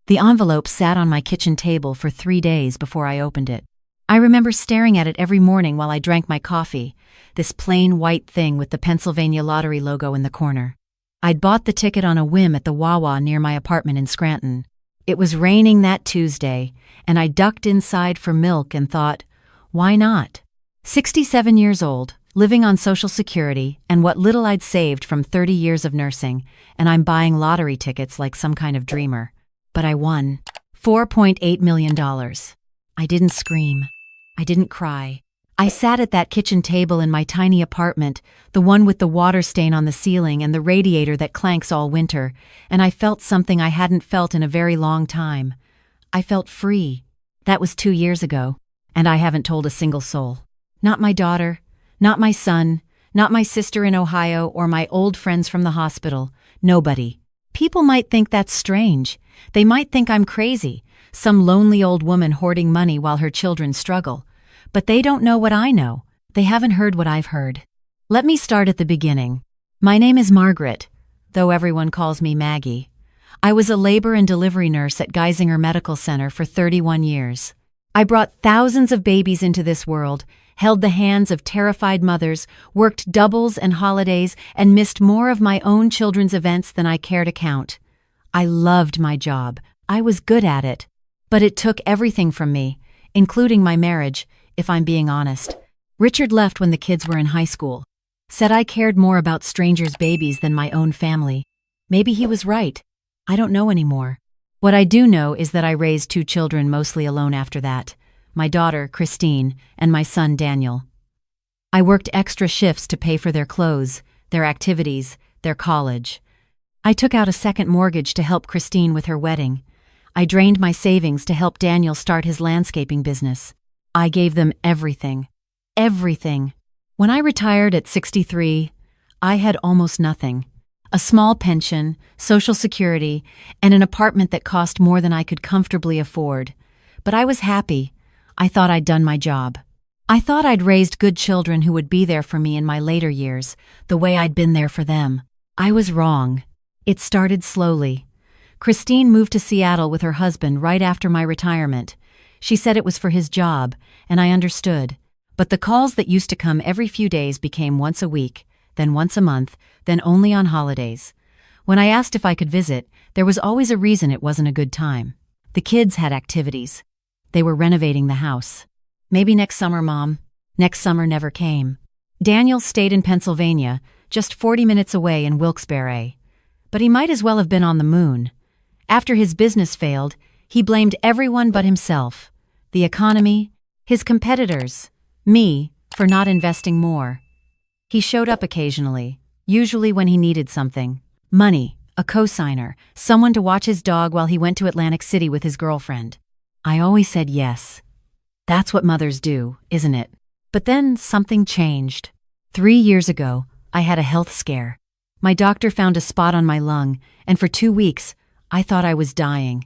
The envelope sat on my kitchen table for 3 days before I opened it. I remember staring at it every morning while I drank my coffee, this plain white thing with the Pennsylvania lottery logo in the corner. I'd bought the ticket on a whim at the Wawa near my apartment in Scranton. It was raining that Tuesday, and I ducked inside for milk and thought, why not? 67 years old, living on Social Security and what little I'd saved from 30 years of nursing, and I'm buying lottery tickets like some kind of dreamer. But I won. $4.8 million. I didn't scream. I didn't cry. I sat at that kitchen table in my tiny apartment, the one with the water stain on the ceiling and the radiator that clanks all winter, and I felt something I hadn't felt in a very long time. I felt free. That was 2 years ago, and I haven't told a single soul. Not my daughter, not my son, not my sister in Ohio or my old friends from the hospital. Nobody. People might think that's strange. They might think I'm crazy, some lonely old woman hoarding money while her children struggle. But they don't know what I know. They haven't heard what I've heard. Let me start at the beginning. My name is Margaret, though everyone calls me Maggie. I was a labor and delivery nurse at Geisinger Medical Center for 31 years. I brought thousands of babies into this world, held the hands of terrified mothers, worked doubles and holidays, and missed more of my own children's events than I care to count. I loved my job. I was good at it. But it took everything from me, including my marriage, if I'm being honest. Richard left when the kids were in high school. Said I cared more about strangers' babies than my own family. Maybe he was right. I don't know anymore. What I do know is that I raised 2 children mostly alone after that. My daughter, Christine, and my son, Daniel. I worked extra shifts to pay for their clothes, their activities, their college. I took out a second mortgage to help Christine with her wedding. I drained my savings to help Daniel start his landscaping business. I gave them everything. Everything. When I retired at 63, I had almost nothing. A small pension, Social Security, and an apartment that cost more than I could comfortably afford. But I was happy. I thought I'd done my job. I thought I'd raised good children who would be there for me in my later years, the way I'd been there for them. I was wrong. It started slowly. Christine moved to Seattle with her husband right after my retirement. She said it was for his job, and I understood. But the calls that used to come every few days became once a week, then once a month, then only on holidays. When I asked if I could visit, there was always a reason it wasn't a good time. The kids had activities. They were renovating the house. Maybe next summer, Mom. Next summer never came. Daniel stayed in Pennsylvania, just 40 minutes away in Wilkes-Barre. But he might as well have been on the moon. After his business failed, he blamed everyone but himself, the economy, his competitors, me, for not investing more. He showed up occasionally, usually when he needed something. Money, a co-signer, someone to watch his dog while he went to Atlantic City with his girlfriend. I always said yes. That's what mothers do, isn't it? But then something changed. 3 years ago, I had a health scare. My doctor found a spot on my lung, and for 2 weeks, I thought I was dying.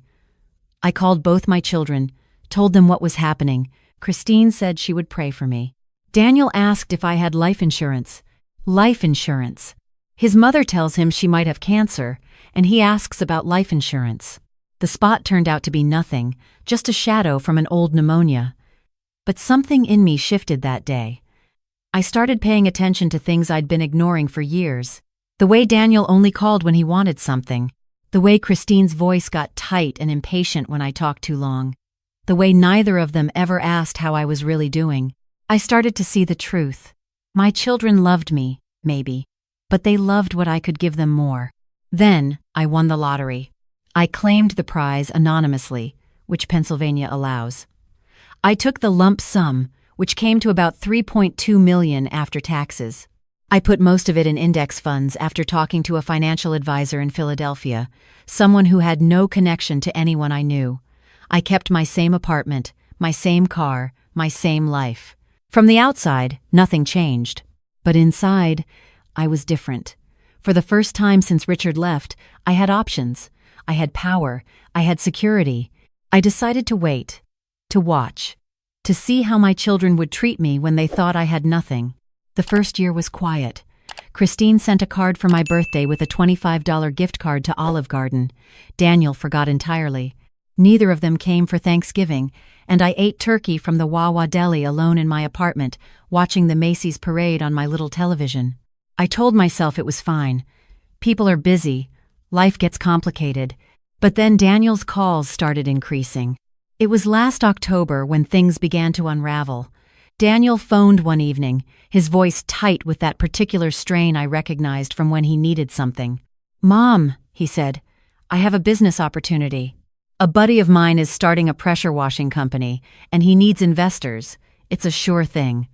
I called both my children, told them what was happening. Christine said she would pray for me. Daniel asked if I had life insurance. Life insurance. His mother tells him she might have cancer, and he asks about life insurance. The spot turned out to be nothing, just a shadow from an old pneumonia. But something in me shifted that day. I started paying attention to things I'd been ignoring for years. The way Daniel only called when he wanted something. The way Christine's voice got tight and impatient when I talked too long. The way neither of them ever asked how I was really doing. I started to see the truth. My children loved me, maybe. But they loved what I could give them more. Then, I won the lottery. I claimed the prize anonymously, which Pennsylvania allows. I took the lump sum, which came to about $3.2 million after taxes. I put most of it in index funds after talking to a financial advisor in Philadelphia, someone who had no connection to anyone I knew. I kept my same apartment, my same car, my same life. From the outside, nothing changed. But inside, I was different. For the first time since Richard left, I had options. I had power. I had security. I decided to wait, to watch, to see how my children would treat me when they thought I had nothing. The first year was quiet. Christine sent a card for my birthday with a $25 gift card to Olive Garden. Daniel forgot entirely. Neither of them came for Thanksgiving, and I ate turkey from the Wawa Deli alone in my apartment, watching the Macy's parade on my little television. I told myself it was fine. People are busy, life gets complicated. But then Daniel's calls started increasing. It was last October when things began to unravel. Daniel phoned one evening, his voice tight with that particular strain I recognized from when he needed something. "Mom," he said, "I have a business opportunity. A buddy of mine is starting a pressure washing company, and he needs investors. It's a sure thing.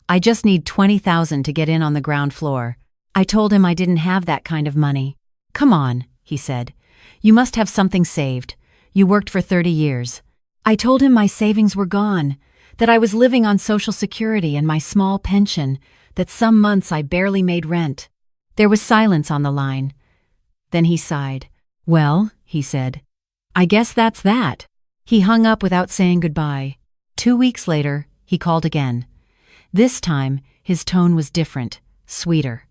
I just need $20,000 to get in on the ground floor." I told him I didn't have that kind of money. "Come on," he said. "You must have something saved. You worked for 30 years. I told him my savings were gone, that I was living on Social Security and my small pension, that some months I barely made rent. There was silence on the line. Then he sighed. "Well," he said, "I guess that's that." He hung up without saying goodbye. 2 weeks later, he called again. This time, his tone was different, sweeter.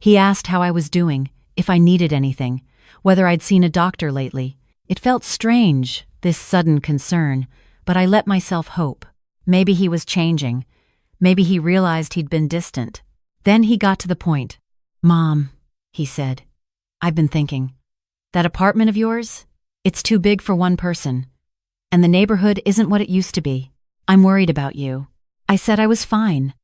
He asked how I was doing, if I needed anything, whether I'd seen a doctor lately. It felt strange, this sudden concern, but I let myself hope. Maybe he was changing. Maybe he realized he'd been distant. Then he got to the point. "Mom," he said, "I've been thinking. That apartment of yours? It's too big for one person. And the neighborhood isn't what it used to be. I'm worried about you." I said I was fine.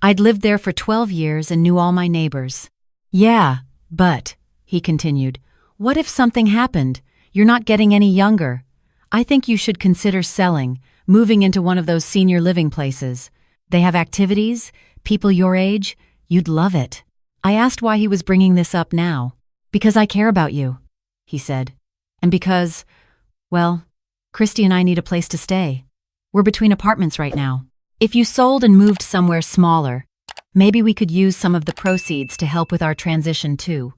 I'd lived there for 12 years and knew all my neighbors. "Yeah, but," he continued, "what if something happened? You're not getting any younger. I think you should consider selling, moving into one of those senior living places. They have activities, people your age. You'd love it." I asked why he was bringing this up now. "Because I care about you," he said. "And because, well, Christy and I need a place to stay. We're between apartments right now. If you sold and moved somewhere smaller, maybe we could use some of the proceeds to help with our transition too.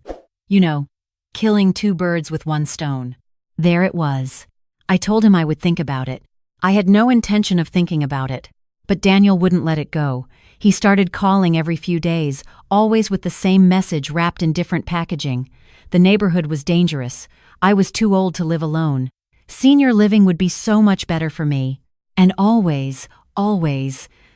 You know, killing two birds with one stone." There it was. I told him I would think about it. I had no intention of thinking about it. But Daniel wouldn't let it go. He started calling every few days, always with the same message wrapped in different packaging. The neighborhood was dangerous. I was too old to live alone. Senior living would be so much better for me. And always,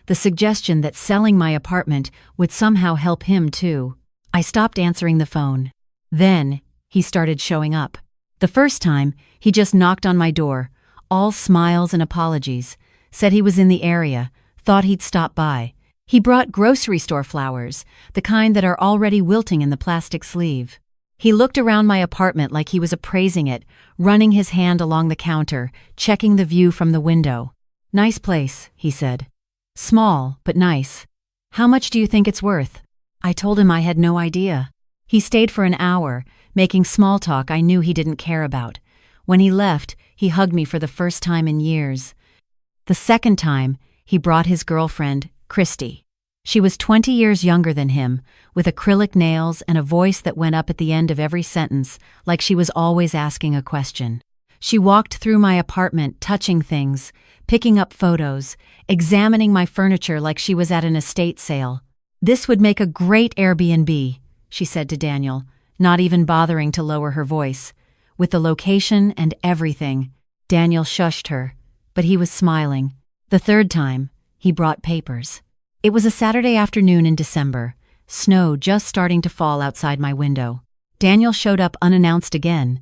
the suggestion that selling my apartment would somehow help him too. I stopped answering the phone. Then, he started showing up. The first time, he just knocked on my door, all smiles and apologies, said he was in the area, thought he'd stop by. He brought grocery store flowers, the kind that are already wilting in the plastic sleeve. He looked around my apartment like he was appraising it, running his hand along the counter, checking the view from the window. "Nice place," he said. "Small, but nice. How much do you think it's worth?" I told him I had no idea. He stayed for an hour, making small talk I knew he didn't care about. When he left, he hugged me for the first time in years. The second time, he brought his girlfriend, Christy. She was 20 years younger than him, with acrylic nails and a voice that went up at the end of every sentence, like she was always asking a question. She walked through my apartment, touching things, picking up photos, examining my furniture like she was at an estate sale. "This would make a great Airbnb," she said to Daniel, not even bothering to lower her voice. With the location and everything. Daniel shushed her, but he was smiling. The third time, he brought papers. It was a Saturday afternoon in December, snow just starting to fall outside my window. Daniel showed up unannounced again,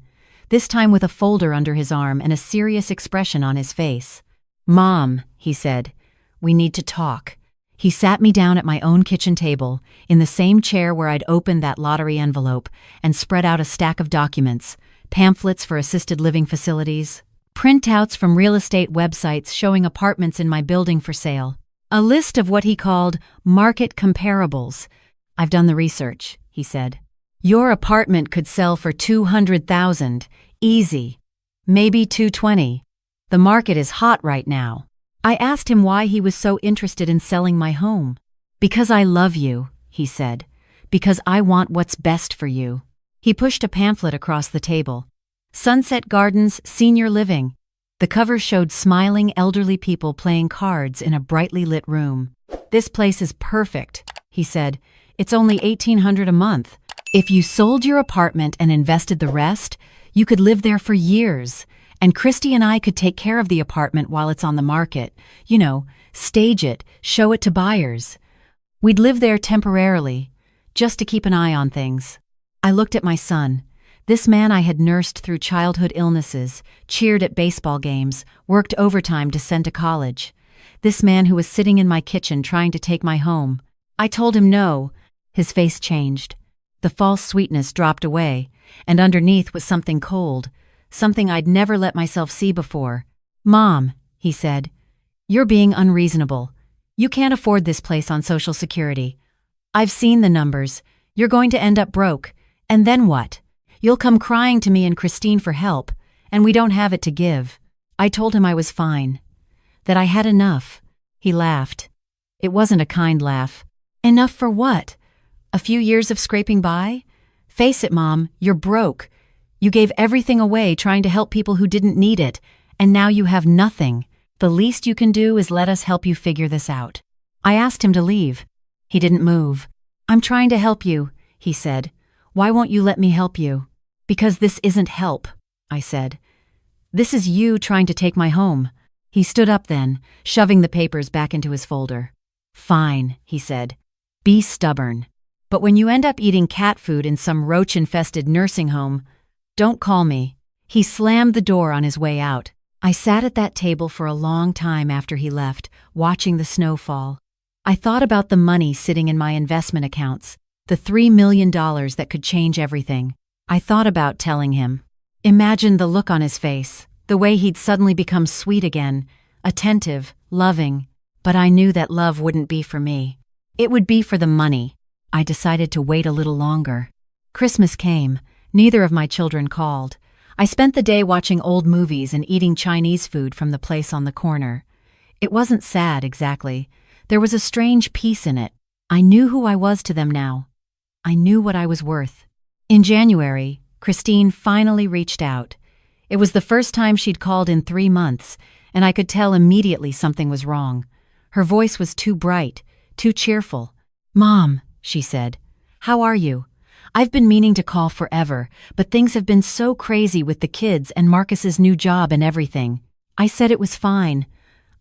this time with a folder under his arm and a serious expression on his face. "Mom," he said, "we need to talk." He sat me down at my own kitchen table, in the same chair where I'd opened that lottery envelope, and spread out a stack of documents, pamphlets for assisted living facilities, printouts from real estate websites showing apartments in my building for sale, a list of what he called market comparables. "I've done the research," he said. "Your apartment could sell for $200,000, easy. Maybe $220. The market is hot right now." I asked him why he was so interested in selling my home. "Because I love you," he said. "Because I want what's best for you." He pushed a pamphlet across the table. "Sunset Gardens Senior Living." The cover showed smiling elderly people playing cards in a brightly lit room. "This place is perfect," he said. "It's only $1,800 a month. If you sold your apartment and invested the rest, you could live there for years, And Christy and I could take care of the apartment while it's on the market. Stage it, show it to buyers. We'd live there temporarily, just to keep an eye on things. I looked at my son. This man I had nursed through childhood illnesses, cheered at baseball games, worked overtime to send to college. This man who was sitting in my kitchen trying to take my home. I told him no. His face changed. The false sweetness dropped away, and underneath was something cold, something I'd never let myself see before. "Mom," he said, "you're being unreasonable. You can't afford this place on Social Security. I've seen the numbers. You're going to end up broke. And then what? You'll come crying to me and Christine for help, and we don't have it to give." I told him I was fine, that I had enough. He laughed. It wasn't a kind laugh. Enough for what? A few years of scraping by? Face it, Mom, you're broke. You gave everything away trying to help people who didn't need it, and now you have nothing. The least you can do is let us help you figure this out. I asked him to leave. He didn't move. "I'm trying to help you," he said. "Why won't you let me help you?" "Because this isn't help," I said. "This is you trying to take my home." He stood up then, shoving the papers back into his folder. "Fine," he said. "Be stubborn. But when you end up eating cat food in some roach-infested nursing home, don't call me." He slammed the door on his way out. I sat at that table for a long time after he left, watching the snow fall. I thought about the money sitting in my investment accounts, the $3 million that could change everything. I thought about telling him. Imagine the look on his face, the way he'd suddenly become sweet again, attentive, loving. But I knew that love wouldn't be for me. It would be for the money. I decided to wait a little longer. Christmas came. Neither of my children called. I spent the day watching old movies and eating Chinese food from the place on the corner. It wasn't sad, exactly. There was a strange peace in it. I knew who I was to them now. I knew what I was worth. In January, Christine finally reached out. It was the first time she'd called in 3 months, and I could tell immediately something was wrong. Her voice was too bright, too cheerful. "Mom," she said, "how are you? I've been meaning to call forever, but things have been so crazy with the kids and Marcus's new job and everything." I said it was fine.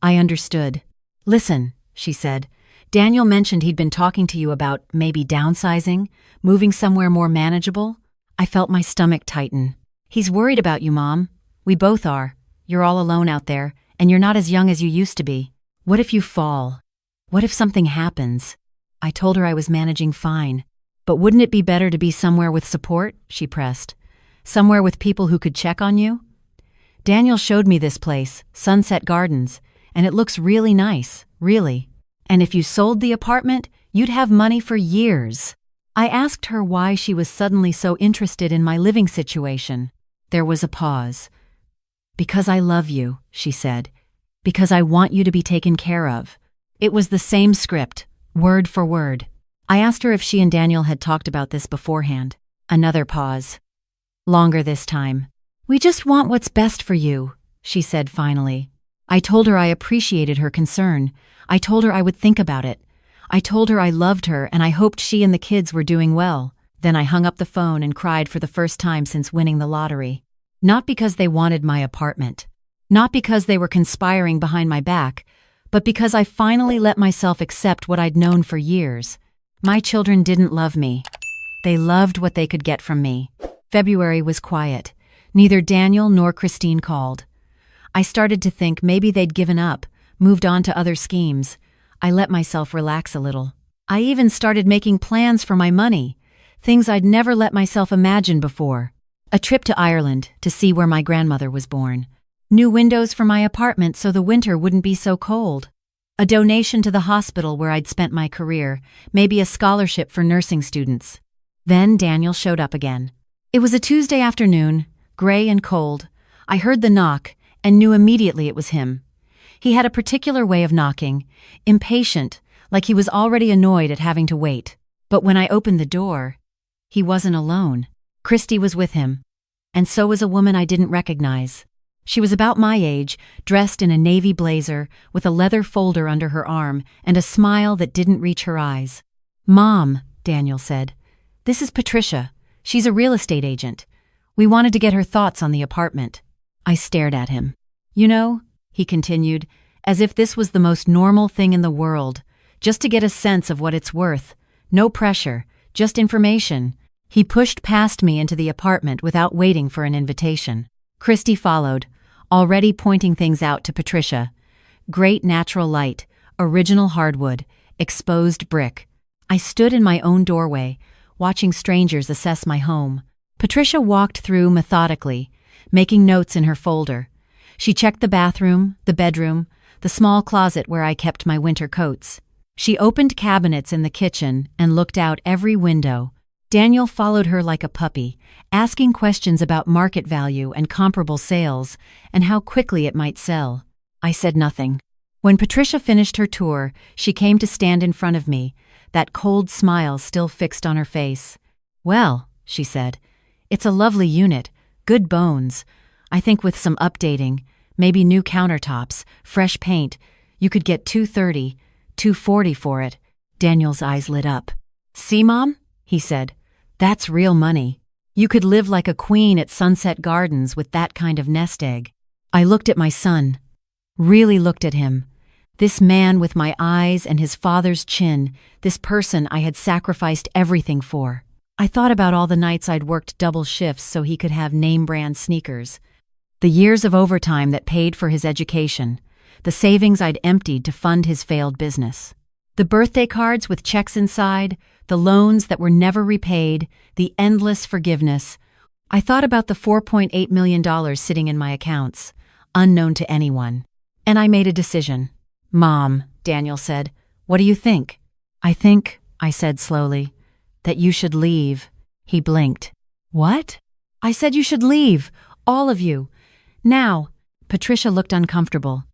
I understood. "Listen," she said, "Daniel mentioned he'd been talking to you about maybe downsizing, moving somewhere more manageable." I felt my stomach tighten. "He's worried about you, Mom. We both are. You're all alone out there, and you're not as young as you used to be. What if you fall? What if something happens?" I told her I was managing fine. "But wouldn't it be better to be somewhere with support?" she pressed. "Somewhere with people who could check on you?" "Daniel showed me this place, Sunset Gardens, and it looks really nice, really. And if you sold the apartment, you'd have money for years." I asked her why she was suddenly so interested in my living situation. There was a pause. "Because I love you," she said. "Because I want you to be taken care of." It was the same script, word for word. I asked her if she and Daniel had talked about this beforehand. Another pause. Longer this time. "We just want what's best for you," she said finally. I told her I appreciated her concern. I told her I would think about it. I told her I loved her and I hoped she and the kids were doing well. Then I hung up the phone and cried for the first time since winning the lottery. Not because they wanted my apartment. Not because they were conspiring behind my back, but because I finally let myself accept what I'd known for years. My children didn't love me. They loved what they could get from me. February was quiet. Neither Daniel nor Christine called. I started to think maybe they'd given up, moved on to other schemes. I let myself relax a little. I even started making plans for my money, things I'd never let myself imagine before. A trip to Ireland to see where my grandmother was born. New windows for my apartment so the winter wouldn't be so cold. A donation to the hospital where I'd spent my career, maybe a scholarship for nursing students. Then Daniel showed up again. It was a Tuesday afternoon, gray and cold. I heard the knock and knew immediately it was him. He had a particular way of knocking, impatient, like he was already annoyed at having to wait. But when I opened the door, he wasn't alone. Christy was with him, and so was a woman I didn't recognize. She was about my age, dressed in a navy blazer, with a leather folder under her arm and a smile that didn't reach her eyes. "Mom," Daniel said, "this is Patricia. She's a real estate agent. We wanted to get her thoughts on the apartment." I stared at him. You know, he continued, as if this was the most normal thing in the world, just to get a sense of what it's worth. No pressure, just information. He pushed past me into the apartment without waiting for an invitation. Christy followed, already pointing things out to Patricia. Great natural light, original hardwood, exposed brick. I stood in my own doorway, watching strangers assess my home. Patricia walked through methodically, making notes in her folder. She checked the bathroom, the bedroom, the small closet where I kept my winter coats. She opened cabinets in the kitchen and looked out every window. Daniel followed her like a puppy, asking questions about market value and comparable sales and how quickly it might sell. I said nothing. When Patricia finished her tour, she came to stand in front of me, that cold smile still fixed on her face. Well, she said, it's a lovely unit, good bones. I think with some updating, maybe new countertops, fresh paint, you could get $230, $240 for it. Daniel's eyes lit up. See, Mom? He said. That's real money. You could live like a queen at Sunset Gardens with that kind of nest egg. I looked at my son. Really looked at him. This man with my eyes and his father's chin, this person I had sacrificed everything for. I thought about all the nights I'd worked double shifts so he could have name-brand sneakers. The years of overtime that paid for his education. The savings I'd emptied to fund his failed business. The birthday cards with checks inside, the loans that were never repaid, the endless forgiveness. I thought about the $4.8 million sitting in my accounts, unknown to anyone. And I made a decision. Mom, Daniel said, what do you think? I think, I said slowly, that you should leave. He blinked. What? I said you should leave, all of you. Now. Patricia looked uncomfortable.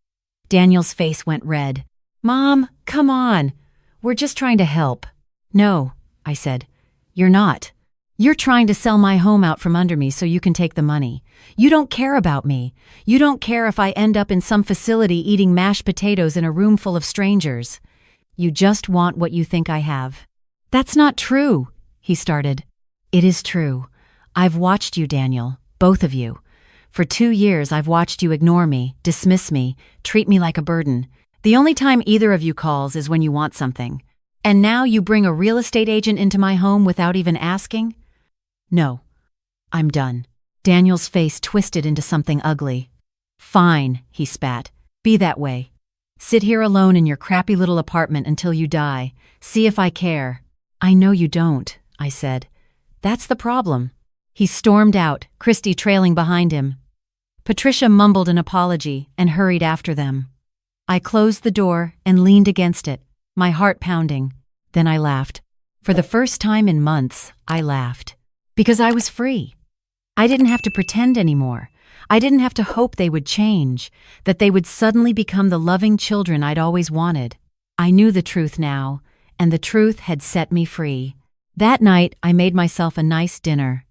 Daniel's face went red. Mom, come on. We're just trying to help. No, I said. You're not. You're trying to sell my home out from under me so you can take the money. You don't care about me. You don't care if I end up in some facility eating mashed potatoes in a room full of strangers. You just want what you think I have. That's not true, he started. It is true. I've watched you, Daniel, both of you. For 2 years I've watched you ignore me, dismiss me, treat me like a burden. The only time either of you calls is when you want something. And now you bring a real estate agent into my home without even asking? No. I'm done. Daniel's face twisted into something ugly. Fine, he spat. Be that way. Sit here alone in your crappy little apartment until you die. See if I care. I know you don't, I said. That's the problem. He stormed out, Christy trailing behind him. Patricia mumbled an apology and hurried after them. I closed the door and leaned against it, my heart pounding. Then I laughed. For the first time in months, I laughed. Because I was free. I didn't have to pretend anymore. I didn't have to hope they would change, that they would suddenly become the loving children I'd always wanted. I knew the truth now, and the truth had set me free. That night, I made myself a nice dinner.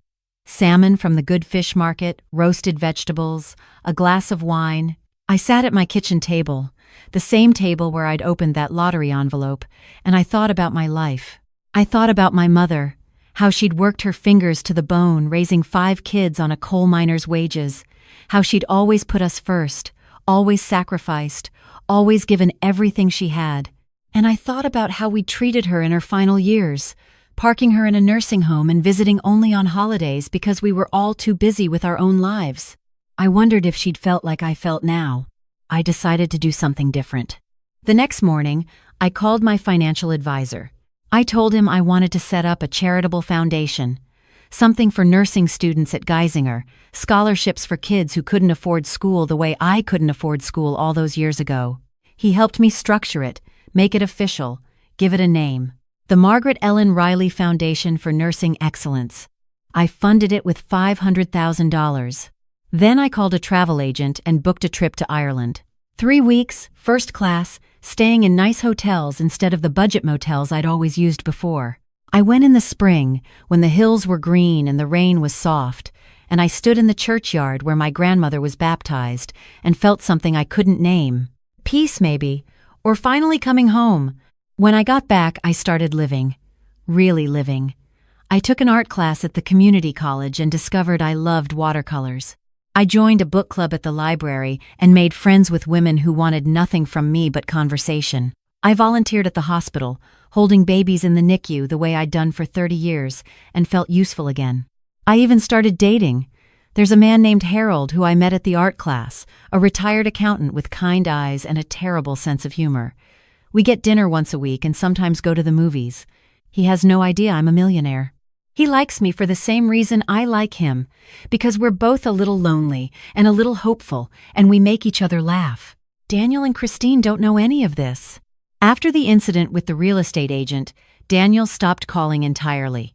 Salmon from the good fish market, roasted vegetables, a glass of wine. I sat at my kitchen table, the same table where I'd opened that lottery envelope, and I thought about my life. I thought about my mother, how she'd worked her fingers to the bone raising 5 kids on a coal miner's wages, how she'd always put us first, always sacrificed, always given everything she had. And I thought about how we treated her in her final years, parking her in a nursing home and visiting only on holidays because we were all too busy with our own lives. I wondered if she'd felt like I felt now. I decided to do something different. The next morning, I called my financial advisor. I told him I wanted to set up a charitable foundation, something for nursing students at Geisinger, scholarships for kids who couldn't afford school the way I couldn't afford school all those years ago. He helped me structure it, make it official, give it a name. The Margaret Ellen Riley Foundation for Nursing Excellence. I funded it with $500,000. Then I called a travel agent and booked a trip to Ireland. 3 weeks, first class, staying in nice hotels instead of the budget motels I'd always used before. I went in the spring, when the hills were green and the rain was soft, and I stood in the churchyard where my grandmother was baptized and felt something I couldn't name. Peace, maybe, or finally coming home. When I got back, I started living. Really living. I took an art class at the community college and discovered I loved watercolors. I joined a book club at the library and made friends with women who wanted nothing from me but conversation. I volunteered at the hospital, holding babies in the NICU the way I'd done for 30 years, and felt useful again. I even started dating. There's a man named Harold who I met at the art class, a retired accountant with kind eyes and a terrible sense of humor. We get dinner once a week and sometimes go to the movies. He has no idea I'm a millionaire. He likes me for the same reason I like him, because we're both a little lonely and a little hopeful, and we make each other laugh. Daniel and Christine don't know any of this. After the incident with the real estate agent, Daniel stopped calling entirely.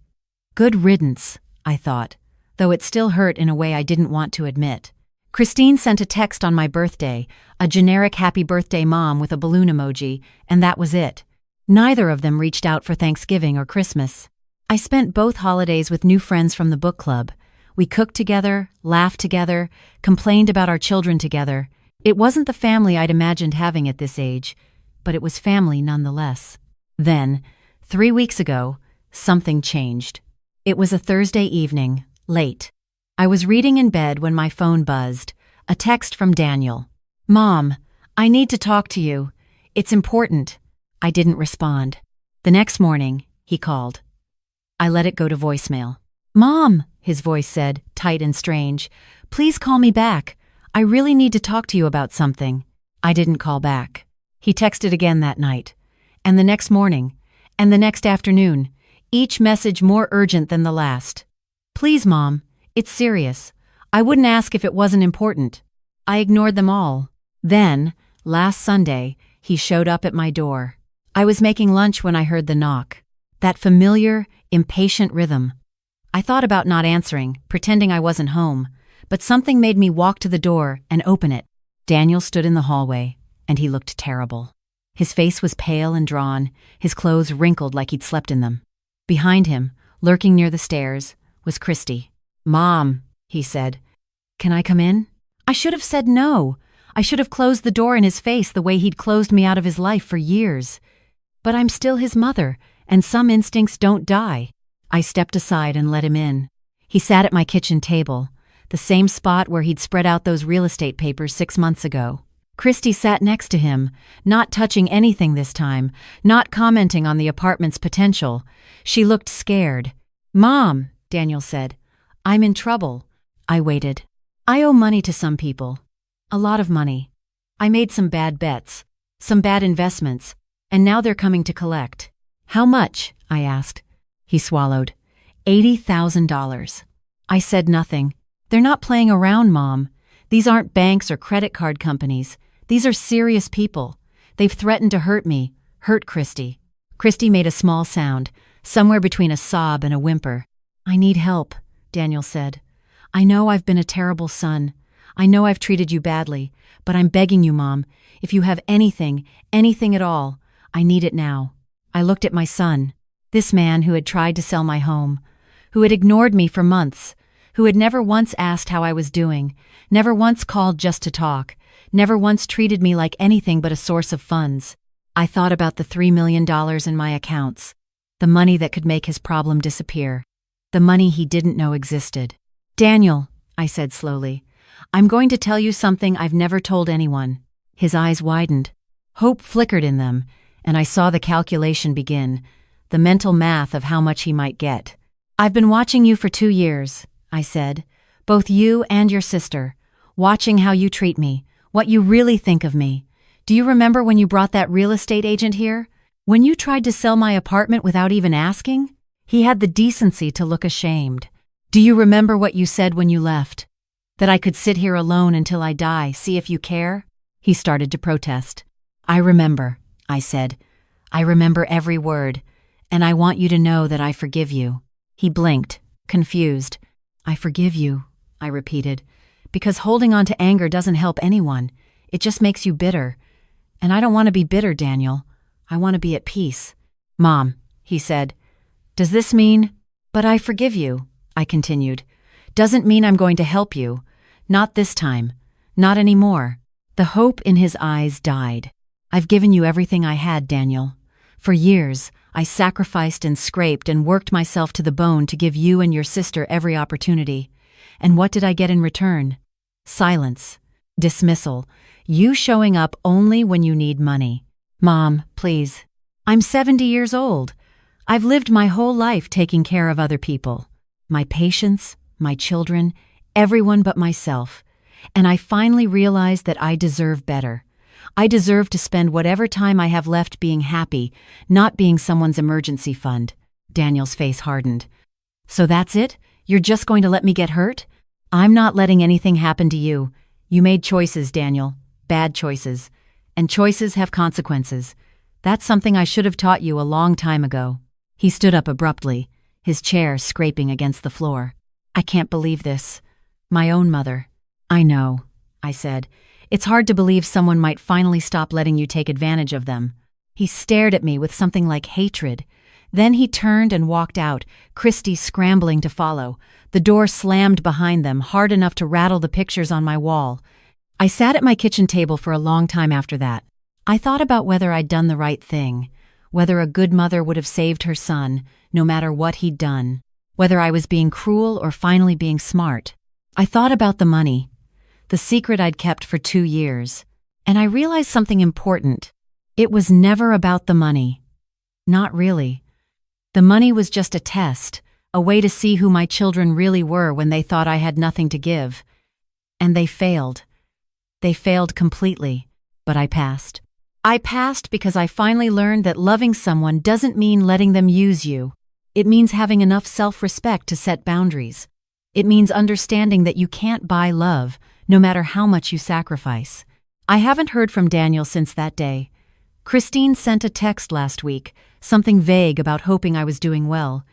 Good riddance, I thought, though it still hurt in a way I didn't want to admit. Christine sent a text on my birthday, a generic happy birthday mom with a balloon emoji, and that was it. Neither of them reached out for Thanksgiving or Christmas. I spent both holidays with new friends from the book club. We cooked together, laughed together, complained about our children together. It wasn't the family I'd imagined having at this age, but it was family nonetheless. Then, 3 weeks ago, something changed. It was a Thursday evening, late. I was reading in bed when my phone buzzed, a text from Daniel. "Mom, I need to talk to you. It's important." I didn't respond. The next morning, he called. I let it go to voicemail. "Mom," his voice said, tight and strange, "please call me back. I really need to talk to you about something." I didn't call back. He texted again that night, and the next morning, and the next afternoon, each message more urgent than the last. "Please, Mom, it's serious. I wouldn't ask if it wasn't important." I ignored them all. Then, last Sunday, he showed up at my door. I was making lunch when I heard the knock. That familiar, impatient rhythm. I thought about not answering, pretending I wasn't home, but something made me walk to the door and open it. Daniel stood in the hallway, and he looked terrible. His face was pale and drawn, his clothes wrinkled like he'd slept in them. Behind him, lurking near the stairs, was Christy. "Mom," he said, "can I come in?" I should have said no. I should have closed the door in his face the way he'd closed me out of his life for years. But I'm still his mother, and some instincts don't die. I stepped aside and let him in. He sat at my kitchen table, the same spot where he'd spread out those real estate papers 6 months ago. Christy sat next to him, not touching anything this time, not commenting on the apartment's potential. She looked scared. "Mom," Daniel said, "I'm in trouble." I waited. I owe money to some people. A lot of money. I made some bad bets, some bad investments, and now they're coming to collect. "How much?" I asked. He swallowed. $80,000. I said nothing. "They're not playing around, Mom. These aren't banks or credit card companies. These are serious people. They've threatened to hurt me, hurt Christy." Christy made a small sound, somewhere between a sob and a whimper. "I need help," Daniel said. "I know I've been a terrible son. I know I've treated you badly, but I'm begging you, Mom, if you have anything at all, I need it now." I looked at my son, this man who had tried to sell my home, who had ignored me for months, who had never once asked how I was doing, never once called just to talk, never once treated me like anything but a source of funds. I thought about the $3 million in my accounts, the money that could make his problem disappear, the money he didn't know existed. "Daniel," I said slowly, "I'm going to tell you something I've never told anyone." His eyes widened. Hope flickered in them, and I saw the calculation begin, the mental math of how much he might get. "I've been watching you for 2 years, I said, "both you and your sister, watching how you treat me, what you really think of me. Do you remember when you brought that real estate agent here? When you tried to sell my apartment without even asking? He had the decency to look ashamed. Do you remember what you said when you left? That I could sit here alone until I die, see if you care?" He started to protest. "I remember," I said. "I remember every word, and I want you to know that I forgive you." He blinked, confused. "I forgive you," I repeated, "because holding on to anger doesn't help anyone. It just makes you bitter. And I don't want to be bitter, Daniel. I want to be at peace." "Mom," he said, "does this mean—" "But I forgive you," I continued. "Doesn't mean I'm going to help you. Not this time. Not anymore." The hope in his eyes died. "I've given you everything I had, Daniel. For years, I sacrificed and scraped and worked myself to the bone to give you and your sister every opportunity. And what did I get in return? Silence. Dismissal. You showing up only when you need money. Mom, please. I'm 70 years old. I've lived my whole life taking care of other people. My patients, my children, everyone but myself. And I finally realized that I deserve better. I deserve to spend whatever time I have left being happy, not being someone's emergency fund. Daniel's face hardened. So that's it? You're just going to let me get hurt? I'm not letting anything happen to you. You made choices, Daniel. Bad choices. And choices have consequences. That's something I should have taught you a long time ago. He stood up abruptly, his chair scraping against the floor. I can't believe this. My own mother. I know, I said. It's hard to believe someone might finally stop letting you take advantage of them. He stared at me with something like hatred. Then he turned and walked out, Christy scrambling to follow. The door slammed behind them, hard enough to rattle the pictures on my wall. I sat at my kitchen table for a long time after that. I thought about whether I'd done the right thing, whether a good mother would have saved her son, no matter what he'd done, whether I was being cruel or finally being smart. I thought about the money, the secret I'd kept for 2 years, and I realized something important. It was never about the money. Not really. The money was just a test, a way to see who my children really were when they thought I had nothing to give. And they failed. They failed completely, but I passed. I passed because I finally learned that loving someone doesn't mean letting them use you. It means having enough self-respect to set boundaries. It means understanding that you can't buy love, no matter how much you sacrifice. I haven't heard from Daniel since that day. Christine sent a text last week, something vague about hoping I was doing well,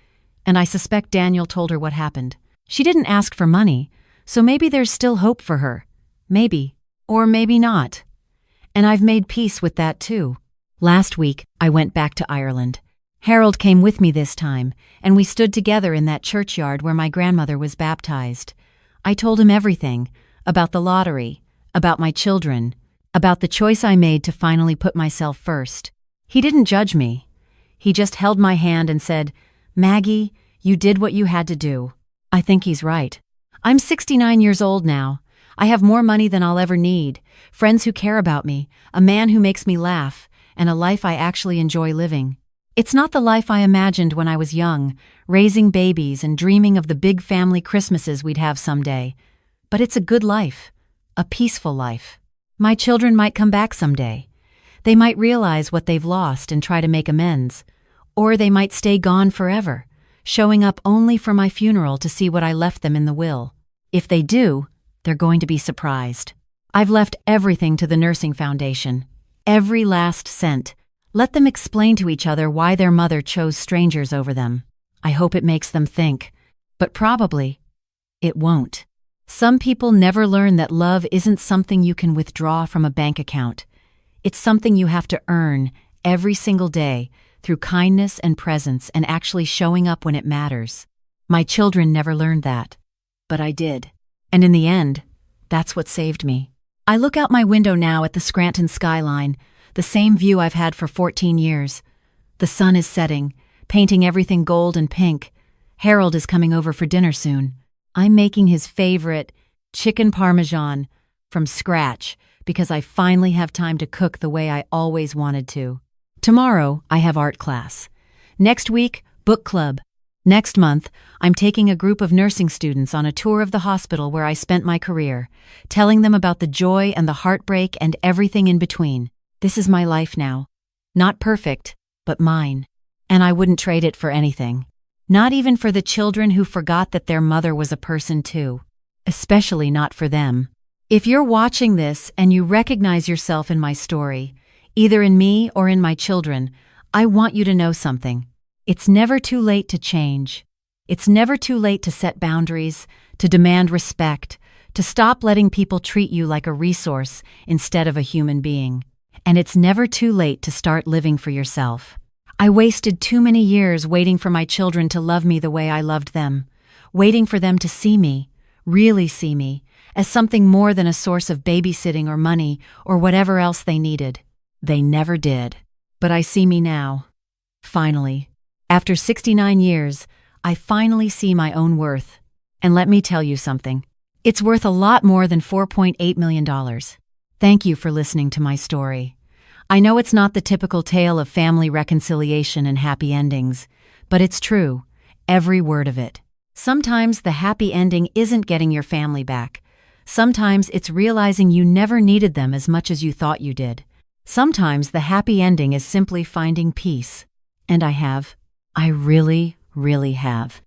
and I suspect Daniel told her what happened. She didn't ask for money, so maybe there's still hope for her. Maybe. Or maybe not. And I've made peace with that too. Last week, I went back to Ireland. Harold came with me this time, and we stood together in that churchyard where my grandmother was baptized. I told him everything, about the lottery, about my children, about the choice I made to finally put myself first. He didn't judge me. He just held my hand and said, "Maggie, you did what you had to do." I think he's right. I'm 69 years old now. I have more money than I'll ever need, friends who care about me, a man who makes me laugh, and a life I actually enjoy living. It's not the life I imagined when I was young, raising babies and dreaming of the big family Christmases we'd have someday. But it's a good life, a peaceful life. My children might come back someday. They might realize what they've lost and try to make amends. Or they might stay gone forever, showing up only for my funeral to see what I left them in the will. If they do, they're going to be surprised. I've left everything to the Nursing Foundation. Every last cent. Let them explain to each other why their mother chose strangers over them. I hope it makes them think. But probably, it won't. Some people never learn that love isn't something you can withdraw from a bank account. It's something you have to earn every single day through kindness and presence and actually showing up when it matters. My children never learned that. But I did. And in the end, that's what saved me. I look out my window now at the Scranton skyline, the same view I've had for 14 years. The sun is setting, painting everything gold and pink. Harold is coming over for dinner soon. I'm making his favorite chicken parmesan from scratch because I finally have time to cook the way I always wanted to. Tomorrow, I have art class. Next week, book club. Next month, I'm taking a group of nursing students on a tour of the hospital where I spent my career, telling them about the joy and the heartbreak and everything in between. This is my life now. Not perfect, but mine. And I wouldn't trade it for anything. Not even for the children who forgot that their mother was a person too. Especially not for them. If you're watching this and you recognize yourself in my story, either in me or in my children, I want you to know something. It's never too late to change. It's never too late to set boundaries, to demand respect, to stop letting people treat you like a resource instead of a human being. And it's never too late to start living for yourself. I wasted too many years waiting for my children to love me the way I loved them, waiting for them to see me, really see me, as something more than a source of babysitting or money or whatever else they needed. They never did. But I see me now. Finally. After 69 years, I finally see my own worth. And let me tell you something. It's worth a lot more than $4.8 million. Thank you for listening to my story. I know it's not the typical tale of family reconciliation and happy endings, but it's true, every word of it. Sometimes the happy ending isn't getting your family back. Sometimes it's realizing you never needed them as much as you thought you did. Sometimes the happy ending is simply finding peace. And I really, really have.